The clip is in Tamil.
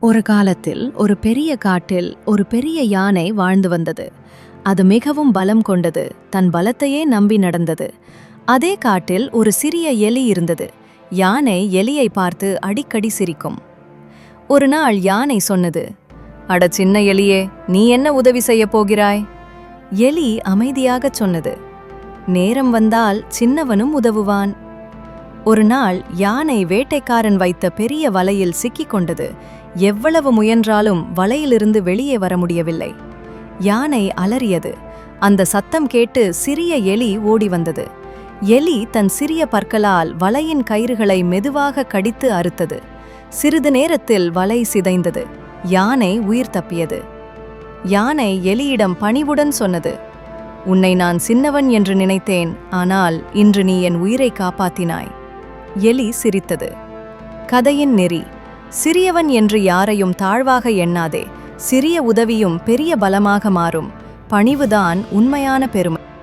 ஒரு காலத்தில் ஒரு பெரிய காட்டில் ஒரு பெரிய யானை வாழ்ந்து வந்தது. அது மிகவும் பலம் கொண்டது, தன் பலத்தையே நம்பி நடந்தது. அதே காட்டில் ஒரு சிறிய எலி இருந்தது. யானை எலியை பார்த்து அடிக்கடி சிரிக்கும். ஒரு நாள் யானை சொன்னது, "அட சின்ன எலியே, நீ என்ன உதவி செய்யப் போகிறாய்?" எலி அமைதியாகச் சொன்னது, "நேரம் வந்தால் சின்னவனும் உதவுவான்." ஒரு நாள் யானை வேட்டைக்காரன் வைத்த பெரிய வலையில் சிக்கிக் கொண்டது. எவ்வளவு முயன்றாலும் வலையிலிருந்து வெளியே வர முடியவில்லை. யானை அலறியது. அந்த சத்தம் கேட்டு சிறிய எலி ஓடி வந்தது. எலி தன் சிறிய பற்களால் வலையின் கயிறுகளை மெதுவாக கடித்து அறுத்தது. சிறிது நேரத்தில் வலை சிதைந்தது. யானை உயிர் தப்பியது. யானை எலியிடம் பணிவுடன் சொன்னது, "உன்னை நான் சின்னவன் என்று நினைத்தேன், ஆனால் இன்று நீ என் உயிரை காப்பாத்தினாய்." எலி சிரித்தது. கதையின் நெறி: சிறியவன் என்று யாரையும் தாழ்வாக எண்ணாதே. சிறிய உதவியும் பெரிய பலமாக மாறும். பணிவுதான் உண்மையான பெருமை.